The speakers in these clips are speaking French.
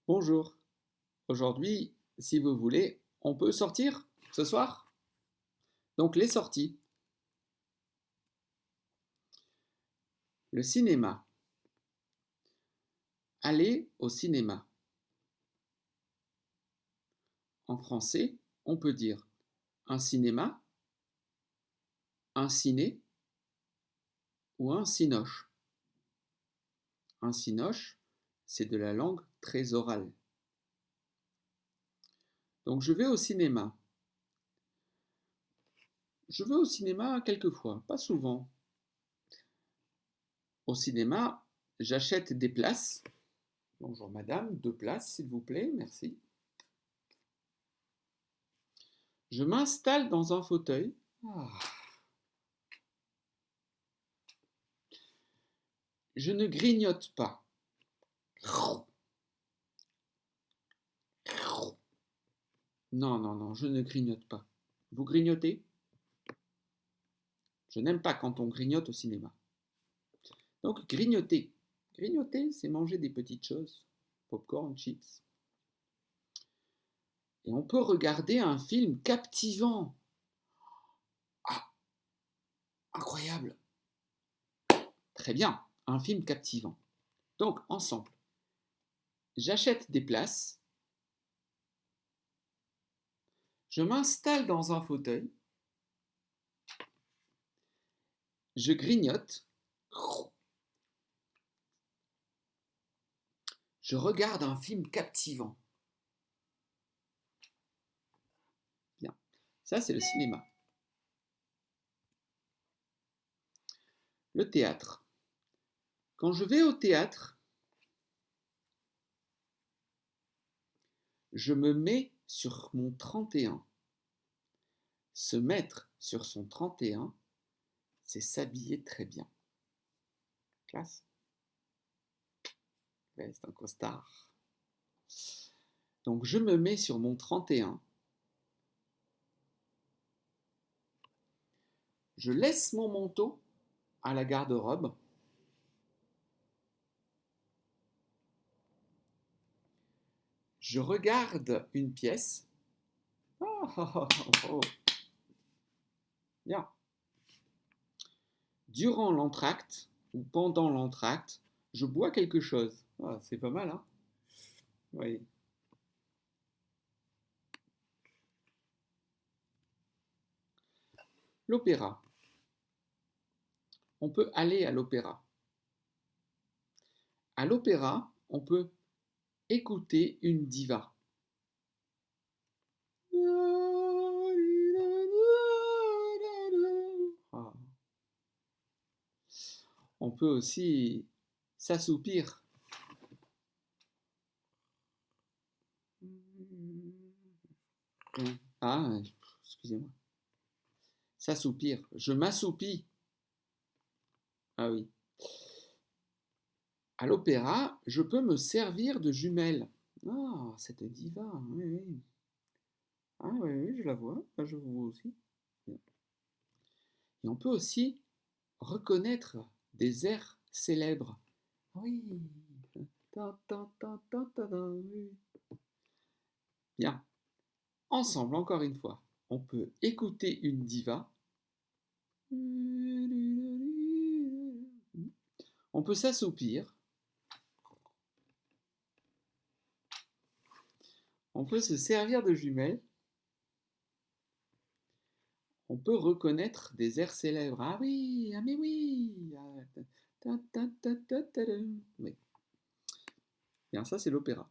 Bonjour. Aujourd'hui, si vous voulez, on peut sortir ce soir? Donc les sorties. Le cinéma. Aller au cinéma. En français, on peut dire un cinéma, un ciné ou un cinoche. Un cinoche, c'est de la langue très orale. Donc je vais au cinéma. Je vais au cinéma quelquefois, pas souvent. Au cinéma, j'achète des places. Bonjour madame, 2 places s'il vous plaît, merci. Je m'installe dans un fauteuil. Je ne grignote pas. Non, non, non, je ne grignote pas. Vous grignotez? Je n'aime pas quand on grignote au cinéma. Donc, grignoter. Grignoter, c'est manger des petites choses. Popcorn, chips. Et on peut regarder un film captivant. Ah, incroyable. Très bien, un film captivant. Donc, ensemble, j'achète des places. Je m'installe dans un fauteuil. Je grignote. Je regarde un film captivant. Bien. Ça, c'est le cinéma. Le théâtre. Quand je vais au théâtre, je me mets sur mon 31. Se mettre sur son 31, c'est s'habiller très bien. Classe. Ouais, c'est un costard. Donc je me mets sur mon 31. Je laisse mon manteau à la garde-robe. Je regarde une pièce. Oh. Bien. Durant l'entracte ou pendant l'entracte, je bois quelque chose. Ah, c'est pas mal, hein? Oui. L'opéra. On peut aller à l'opéra. À l'opéra, on peut écouter une diva. Ah. On peut aussi s'assoupir. Ah, excusez-moi. S'assoupir. Je m'assoupis. Ah oui. À l'opéra, je peux me servir de jumelle. Ah, cette diva. Oui, oui. Ah oui, oui, je la vois. Ah, je vous vois aussi. Et on peut aussi reconnaître des airs célèbres. Oui. Ta, ta, ta, ta, ta, ta, oui. Bien. Ensemble, encore une fois, on peut écouter une diva. On peut s'assoupir. On peut se servir de jumelles. On peut reconnaître des airs célèbres. Ah oui, ah mais oui. Oui. Bien, ça c'est l'opéra.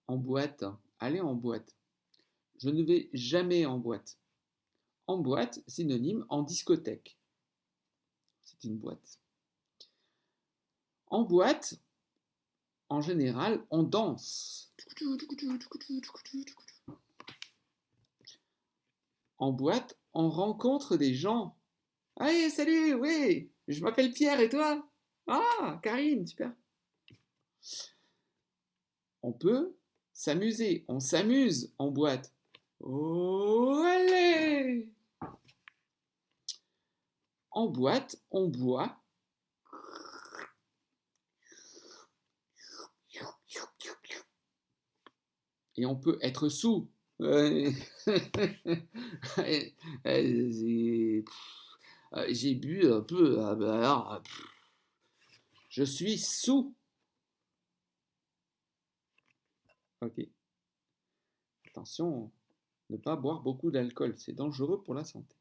En boîte, aller en boîte. Je ne vais jamais en boîte. En boîte, synonyme en discothèque. C'est une boîte. En boîte, en général, on danse. En boîte, on rencontre des gens. Allez, salut, oui, je m'appelle Pierre et toi? Ah, Karine, super. On peut s'amuser, on s'amuse en boîte. Oh, allez! En boîte, on boit. Et on peut être sous. Ouais. J'ai j'ai bu un peu. Ah bah alors, je suis sous. Ok. Attention, ne pas boire beaucoup d'alcool, c'est dangereux pour la santé.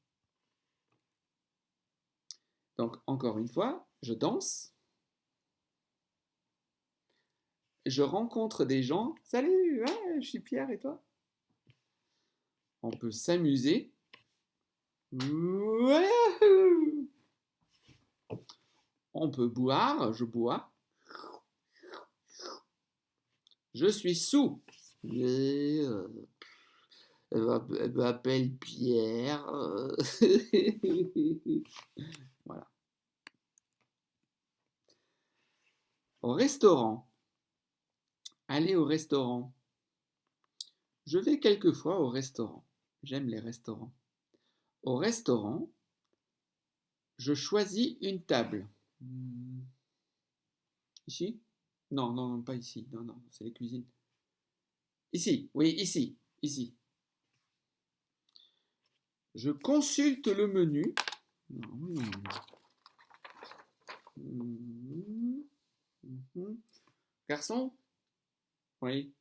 Donc, encore une fois, je danse, je rencontre des gens. Salut, ouais, je suis Pierre et toi? On peut s'amuser. On peut boire, je bois. Je suis sous. Elle m'appelle Pierre. Voilà. Au restaurant. Aller au restaurant. Je vais quelquefois au restaurant. J'aime les restaurants. Au restaurant, je choisis une table. Ici? Non, non, non, pas ici. Non, non, c'est les cuisines. Ici, oui, ici, ici. Je consulte le menu. Non, non. Garçon? Oui.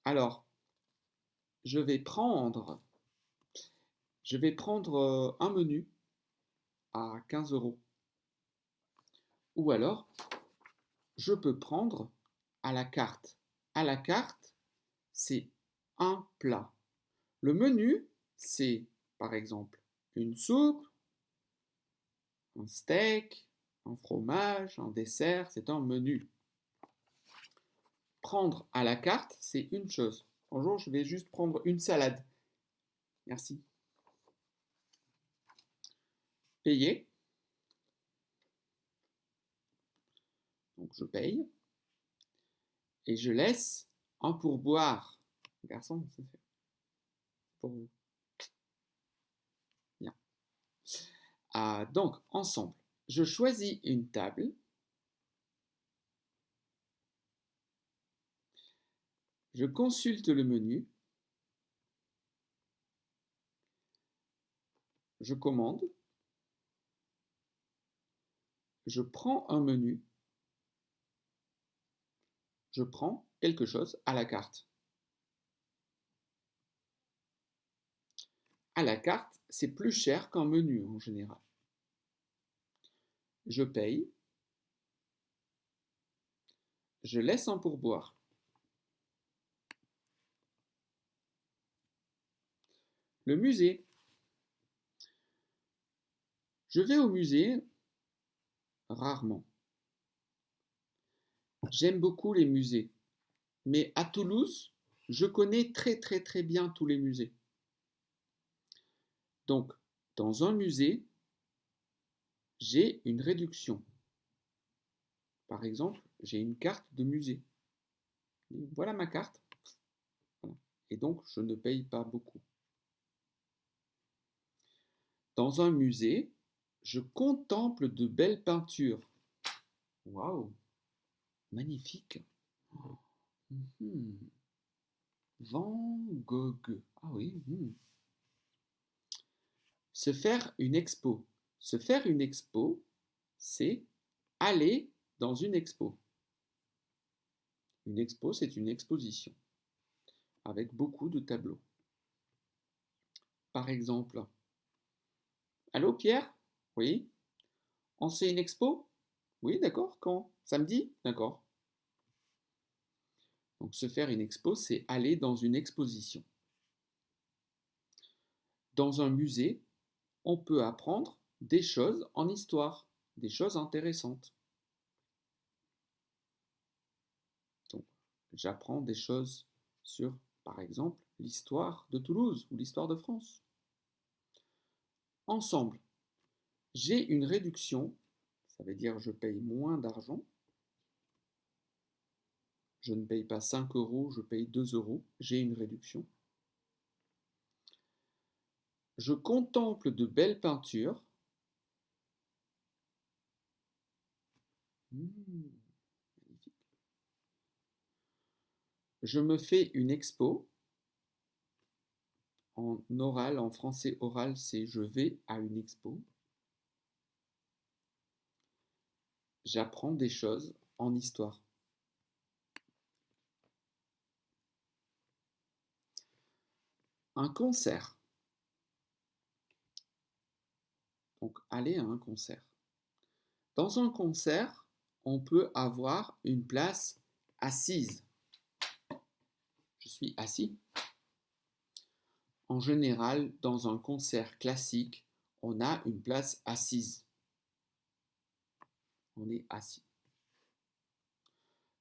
Alors, je vais prendre un menu à 15 euros. Ou alors, je peux prendre à la carte. À la carte, c'est un plat. Le menu, c'est par exemple une soupe, un steak, un fromage, un dessert, c'est un menu. Prendre à la carte, c'est une chose. Bonjour, je vais juste prendre une salade. Merci. Payer. Donc je paye. Et je laisse un pourboire. Garçon, ça fait pour vous. Bien. Donc, ensemble, je choisis une table. Je consulte le menu. Je commande. Je prends un menu. Je prends quelque chose à la carte. À la carte, c'est plus cher qu'un menu en général. Je paye. Je laisse un pourboire. Le musée. Je vais au musée rarement. J'aime beaucoup les musées. Mais à Toulouse, je connais très très très bien tous les musées. Donc, dans un musée, j'ai une réduction. Par exemple, j'ai une carte de musée. Voilà ma carte. Voilà. Et donc, je ne paye pas beaucoup. Dans un musée, je contemple de belles peintures. Waouh, magnifique. Van Gogh. Ah oui. Se faire une expo. Se faire une expo, c'est aller dans une expo. Une expo, c'est une exposition avec beaucoup de tableaux. Par exemple, allô Pierre? Oui. On sait une expo? Oui, d'accord. Quand? Samedi? D'accord. Donc se faire une expo, c'est aller dans une exposition. Dans un musée, on peut apprendre des choses en histoire, des choses intéressantes. Donc, j'apprends des choses sur, par exemple, l'histoire de Toulouse ou l'histoire de France. Ensemble, j'ai une réduction, ça veut dire je paye moins d'argent. Je ne paye pas 5 euros, je paye 2 euros, j'ai une réduction. Je contemple de belles peintures. Magnifique. je me fais une expo. En oral, en français oral, c'est je vais à une expo. J'apprends des choses en histoire. Un concert. Donc, aller à un concert. Dans un concert, on peut avoir une place assise. Je suis assis. En général, dans un concert classique, on a une place assise. On est assis.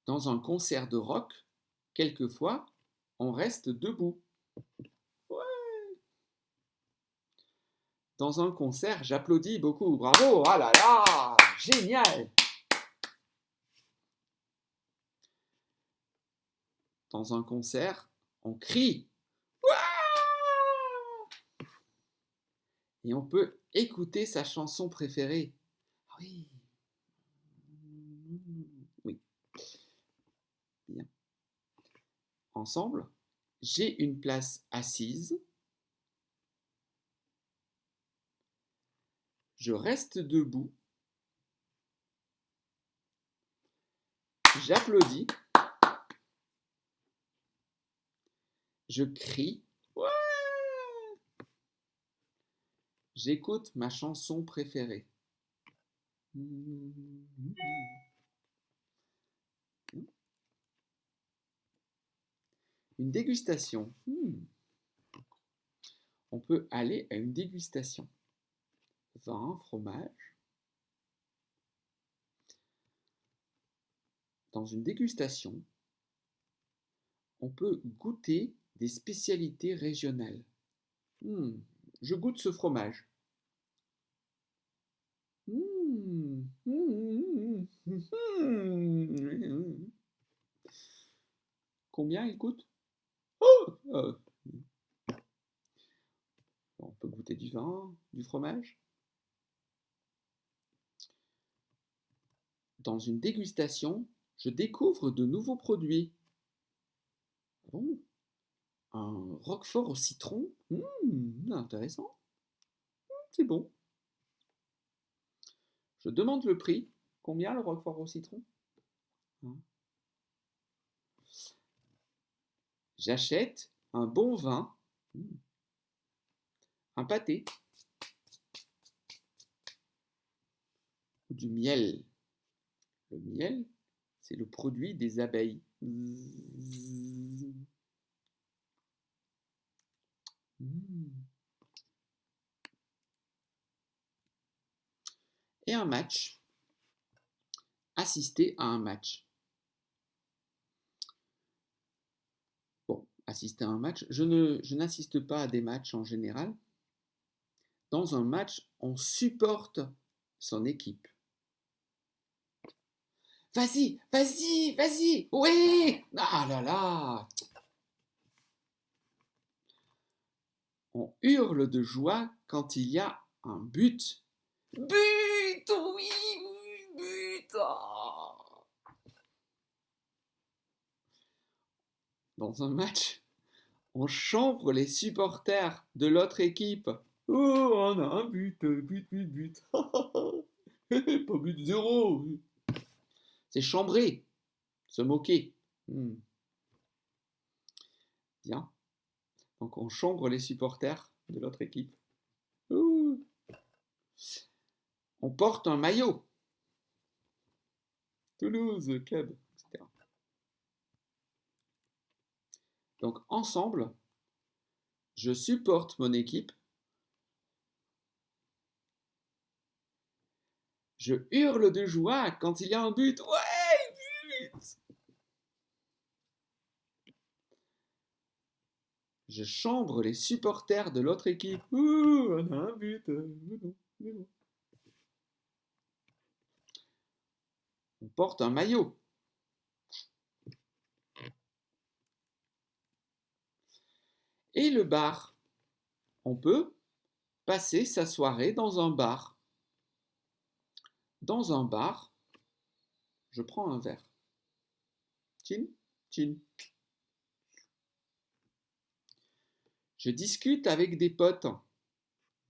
Dans un concert de rock, quelquefois, on reste debout. Ouais. Dans un concert, j'applaudis beaucoup. Bravo, ah là là, génial. Dans un concert, on crie. Et on peut écouter sa chanson préférée. Oui. Oui. Bien. Ensemble, j'ai une place assise. Je reste debout. J'applaudis. Je crie. Ouais. J'écoute ma chanson préférée. Une dégustation. On peut aller à une dégustation. Vin, fromage. Dans une dégustation, on peut goûter des spécialités régionales. Je goûte ce fromage. Combien il coûte? On peut goûter du vin, du fromage. Dans une dégustation, je découvre de nouveaux produits. Bon, un roquefort au citron, intéressant. C'est bon. Je demande le prix. Combien le roquefort au citron? J'achète un bon vin, un pâté, ou du miel. Le miel, c'est le produit des abeilles. Et un match. Assister à un match. Bon, assister à un match, je n'assiste pas à des matchs en général. Dans un match, on supporte son équipe. Vas-y, vas-y, vas-y, oui! Ah là là! On hurle de joie quand il y a un but. But! Oui, but! Oh. Dans un match, on chambre les supporters de l'autre équipe. Oh, on a un but, but, but, but. Pas but 0. C'est chambrer, se moquer. Bien. Donc on chambre les supporters de l'autre équipe. Ouh. On porte un maillot. Toulouse, club, etc. Donc ensemble, je supporte mon équipe. Je hurle de joie quand il y a un but. Ouais, but! Je chambre les supporters de l'autre équipe. Ouh, on a un but. Non. On porte un maillot. Et le bar. On peut passer sa soirée dans un bar. Dans un bar, je prends un verre. Chin, chin. Je discute avec des potes.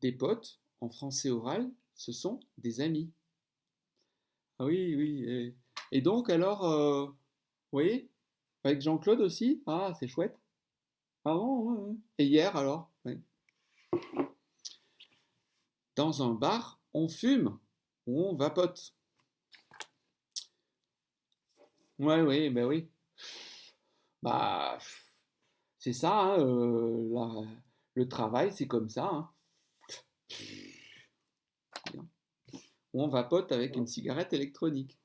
Des potes, en français oral, ce sont des amis. Ah oui, oui. Et donc, alors, vous voyez, avec Jean-Claude aussi, ah, c'est chouette. Ah bon, ouais, ouais. Et hier, alors? Ouais. Dans un bar, on fume ou on vapote. Ouais, oui, ben oui. Bah, c'est ça, hein, le travail, c'est comme ça, hein. Ou on vapote avec une cigarette électronique.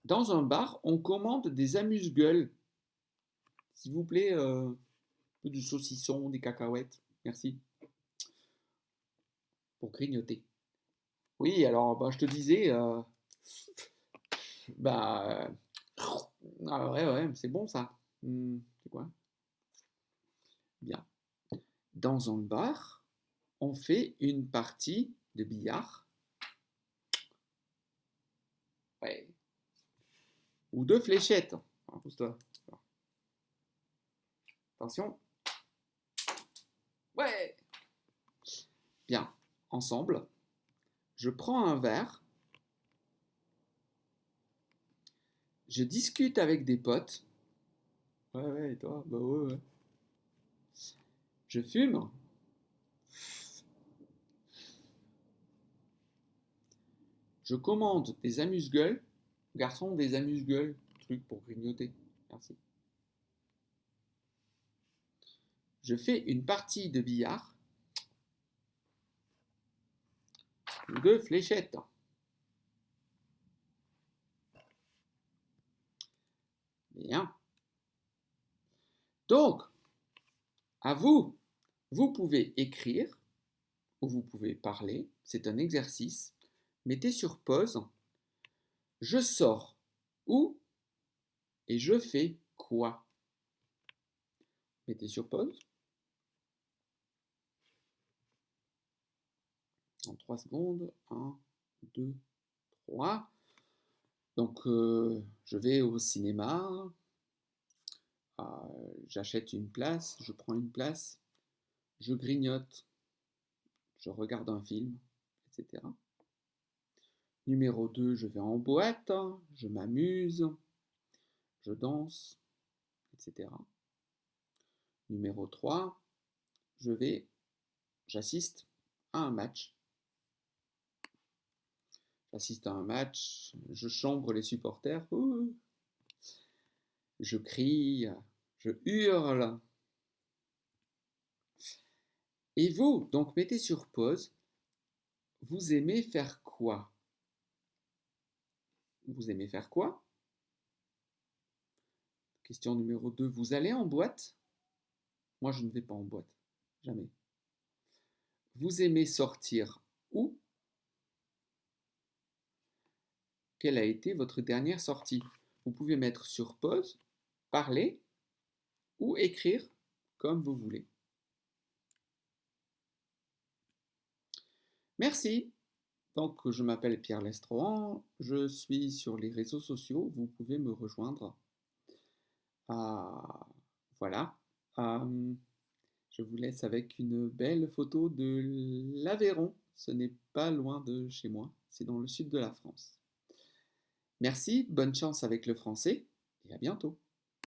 Dans un bar, on commande des amuse-gueules. S'il vous plaît, un peu du saucisson, des cacahuètes. Merci. Pour grignoter. Oui, alors, bah, je te disais, bah, ah ouais, ouais, c'est bon ça. C'est quoi? Bien. Dans un bar, on fait une partie de billard. Ouais. Ou de fléchettes. Ah, pousse-toi. Attention. Ouais. Bien. Ensemble, je prends un verre. Je discute avec des potes. Ouais, ouais, et toi? Bah ouais, ouais. Je fume. Je commande des amuse-gueules. Garçon, des amuse-gueules. Truc pour grignoter. Merci. Je fais une partie de billard. Ou de fléchettes. Bien. Donc, à vous, vous pouvez écrire ou vous pouvez parler. C'est un exercice. Mettez sur pause. Je sors où et je fais quoi? Mettez sur pause. En 3 secondes. 1, 2, 3. Donc, je vais au cinéma. J'achète une place. Je prends une place. Je grignote. Je regarde un film, etc. Numéro 2, je vais en boîte. Je m'amuse. Je danse, etc. Numéro 3, j'assiste à un match. J'assiste à un match, je chambre les supporters, je crie, je hurle. Et vous, donc mettez sur pause, vous aimez faire quoi? Vous aimez faire quoi? Question numéro 2, vous allez en boîte? Moi, je ne vais pas en boîte, jamais. Vous aimez sortir où? Quelle a été votre dernière sortie? Vous pouvez mettre sur pause, parler ou écrire comme vous voulez. Merci. Donc, je m'appelle Pierre Lestrohan, je suis sur les réseaux sociaux, vous pouvez me rejoindre. Voilà. Je vous laisse avec une belle photo de l'Aveyron. Ce n'est pas loin de chez moi, c'est dans le sud de la France. Merci, bonne chance avec le français et à bientôt.